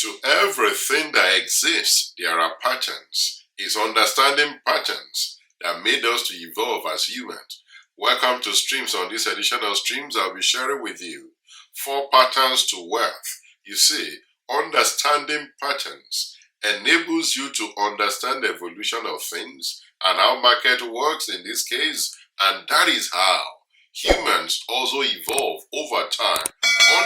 To everything that exists, there are patterns. It's understanding patterns that made us to evolve as humans. Welcome to Streams. On this edition of Streams, I'll be sharing with you 4 patterns to wealth. You see, understanding patterns enables you to understand the evolution of things and how market works in this case, and that is how humans also evolve over time.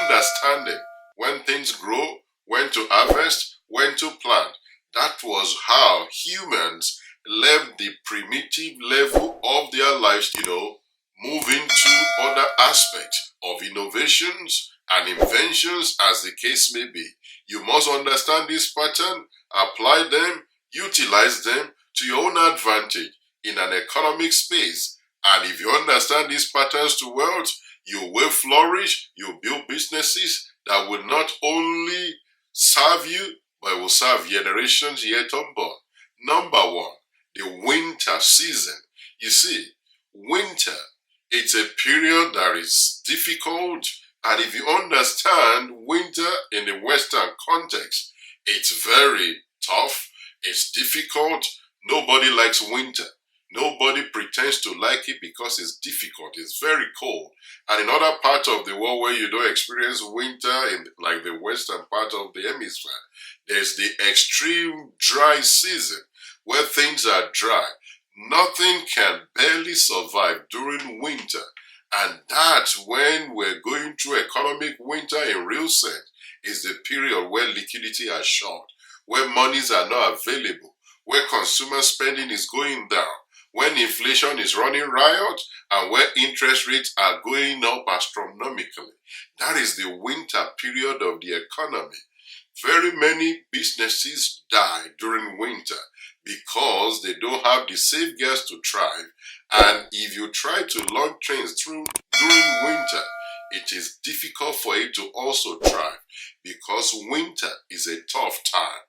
Understanding when things grow, when to harvest, when to plant. That was how humans left the primitive level of their lives, moving to other aspects of innovations and inventions as the case may be. You must understand this pattern, apply them, utilize them to your own advantage in an economic space. And if you understand these patterns to wealth, you will flourish, you'll build businesses that will not only serve you, but will serve generations yet unborn. Number 1, the winter season. You see, winter, it's a period that is difficult, and if you understand winter in the Western context, it's very tough, it's difficult, nobody likes winter. Nobody pretends to like it because it's difficult, it's very cold. And in other parts of the world where you don't experience winter, in like the western part of the hemisphere, there's the extreme dry season where things are dry. Nothing can barely survive during winter. And that's when we're going through economic winter in real sense. Is the period where liquidity are short, where monies are not available, where consumer spending is going down, when inflation is running riot, and where interest rates are going up astronomically. That is the winter period of the economy. Very many businesses die during winter because they don't have the safeguards to thrive. And if you try to launch trains through during winter, it is difficult for it to also thrive because winter is a tough time.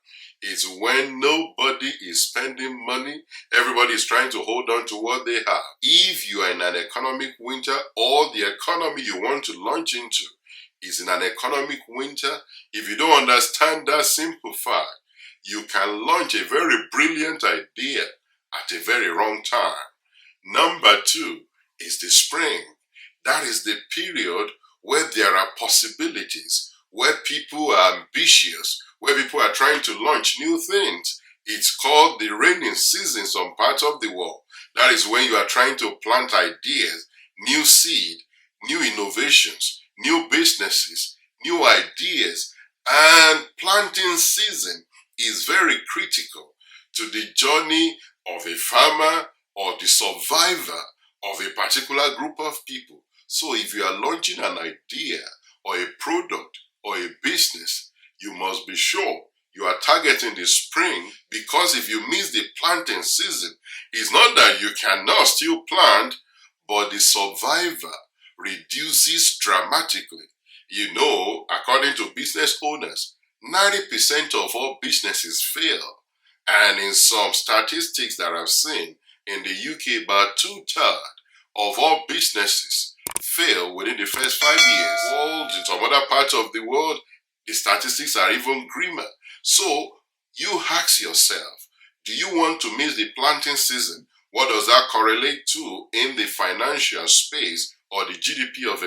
It's when nobody is spending money, everybody is trying to hold on to what they have. If you are in an economic winter, or the economy you want to launch into is in an economic winter, if you don't understand that simple fact, you can launch a very brilliant idea at a very wrong time. Number 2 is the spring. That is the period where there are possibilities, where people are ambitious, where people are trying to launch new things. It's called the rainy season in some parts of the world. That is when you are trying to plant ideas, new seed, new innovations, new businesses, new ideas. And planting season is very critical to the journey of a farmer or the survivor of a particular group of people. So if you are launching an idea or a product or a business, you must be sure you are targeting the spring, because if you miss the planting season, it's not that you cannot still plant, but the survivor reduces dramatically. According to business owners, 90% of all businesses fail. And in some statistics that I've seen in the UK, about 2/3 of all businesses fail within the first 5 years. While in some other parts of the world, the statistics are even grimmer. So you ask yourself, do you want to miss the planting season? What does that correlate to in the financial space or the GDP of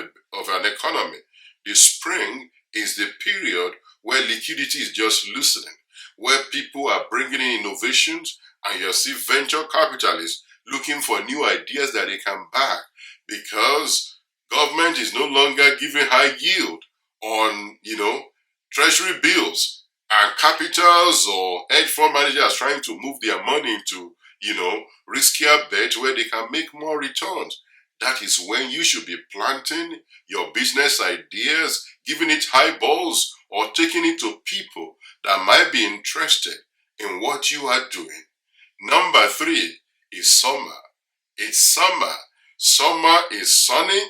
an economy? The spring is the period where liquidity is just loosening, where people are bringing in innovations, and you see venture capitalists looking for new ideas that they can back, because government is no longer giving high yield on, treasury bills, and capitals or hedge fund managers trying to move their money into, riskier bets where they can make more returns. That is when you should be planting your business ideas, giving it high balls, or taking it to people that might be interested in what you are doing. Number 3 is summer. It's summer. Summer is sunny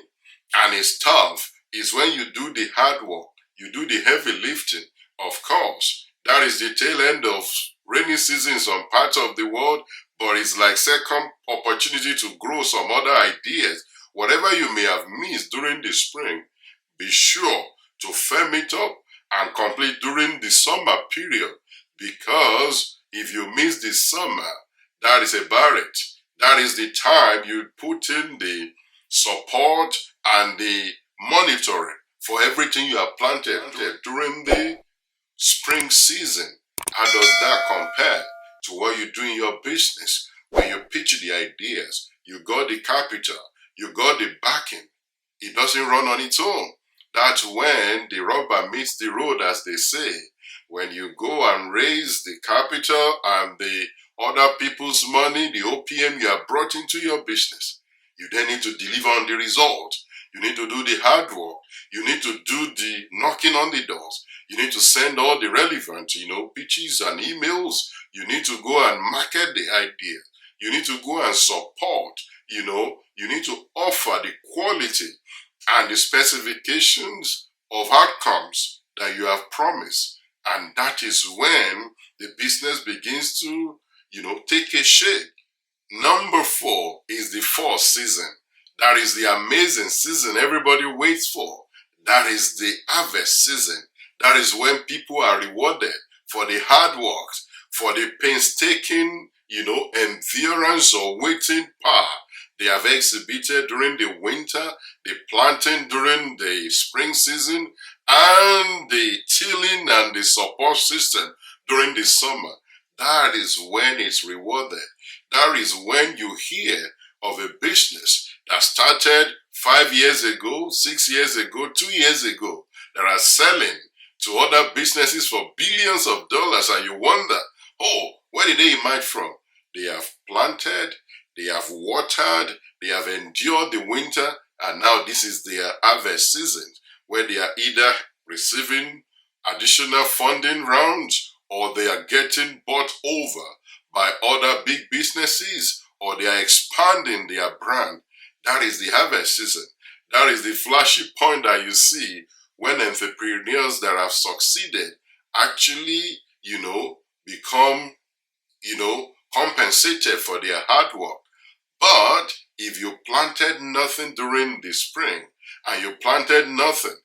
and it's tough. It's when you do the hard work, you do the heavy lifting. Of course, that is the tail end of rainy season in some parts of the world, but it's like second opportunity to grow some other ideas. Whatever you may have missed during the spring, be sure to firm it up and complete during the summer period, because if you miss the summer, that is about it. That is the time you put in the support and the monitoring for everything you have planted during the spring season. How does that compare to what you do in your business? When you pitch the ideas, you got the capital, you got the backing. It doesn't run on its own. That's when the rubber meets the road, as they say. When you go and raise the capital and the other people's money, the OPM you have brought into your business, you then need to deliver on the result. You need to do the hard work. You need to do the knocking on the doors. You need to send all the relevant, pitches and emails. You need to go and market the idea. You need to go and support, you need to offer the quality and the specifications of outcomes that you have promised. And that is when the business begins to, take a shape. Number 4 is the fall season. That is the amazing season everybody waits for. That is the harvest season. That is when people are rewarded for the hard work, for the painstaking, endurance or waiting power they have exhibited during the winter, the planting during the spring season, and the tilling and the support system during the summer. That is when it's rewarded. That is when you hear of a business that started 5 years ago, 6 years ago, 2 years ago, that are selling to other businesses for billions of dollars, and you wonder, where did they emerge from? They have planted, they have watered, they have endured the winter, and now this is their harvest season, where they are either receiving additional funding rounds, or they are getting bought over by other big businesses, or they are expanding their brand. That is the harvest season. That is the flashy point that you see when entrepreneurs that have succeeded actually, become, compensated for their hard work. But if you planted nothing during the spring, and you planted nothing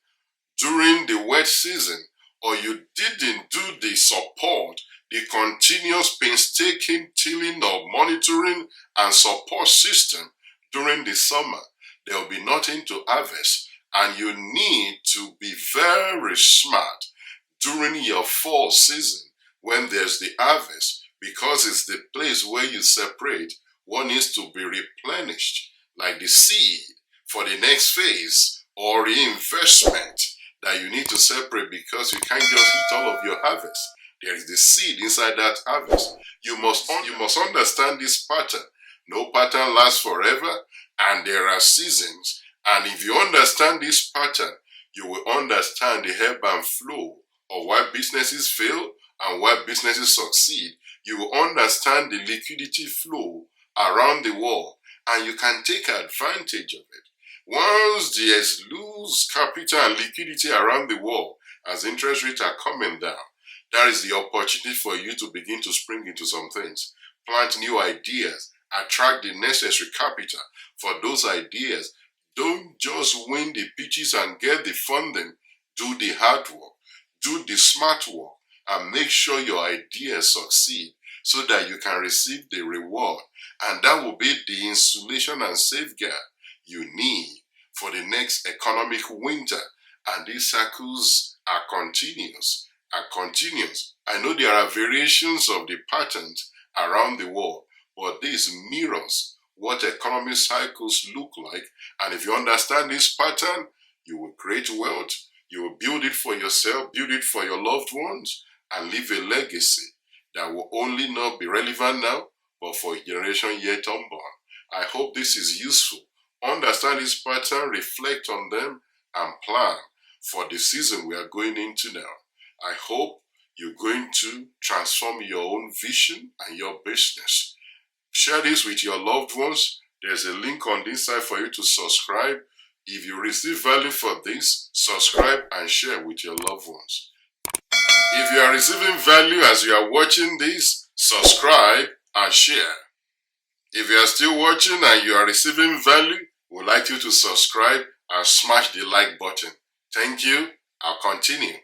during the wet season, or you didn't do the support, the continuous painstaking tilling of monitoring and support system during the summer, there will be nothing to harvest. And you need to be very smart during your fall season when there's the harvest, because it's the place where you separate what needs to be replenished, like the seed for the next phase or reinvestment that you need to separate, because you can't just eat all of your harvest. There is the seed inside that harvest. You must understand this pattern. No pattern lasts forever, and there are seasons. And if you understand this pattern, you will understand the ebb and flow of why businesses fail and why businesses succeed. You will understand the liquidity flow around the world, and you can take advantage of it. Once there's loose capital and liquidity around the world, as interest rates are coming down, that is the opportunity for you to begin to spring into some things, plant new ideas, attract the necessary capital for those ideas. Don't just win the pitches and get the funding. Do the hard work, do the smart work, and make sure your ideas succeed so that you can receive the reward. And that will be the insulation and safeguard you need for the next economic winter. And these cycles are continuous and continuous. I know there are variations of the patterns around the world, but this mirrors what economic cycles look like. And if you understand this pattern, you will create wealth, you will build it for yourself, build it for your loved ones, and leave a legacy that will only not be relevant now, but for a generation yet unborn. I hope this is useful. Understand this pattern, reflect on them, and plan for the season we are going into now. I hope you're going to transform your own vision and your business. Share this with your loved ones. There's a link on this side for you to subscribe. If you receive value for this, subscribe and share with your loved ones. If you are receiving value as you are watching this, subscribe and share. If you are still watching and you are receiving value, we'd like you to subscribe and smash the like button. Thank you. I'll continue.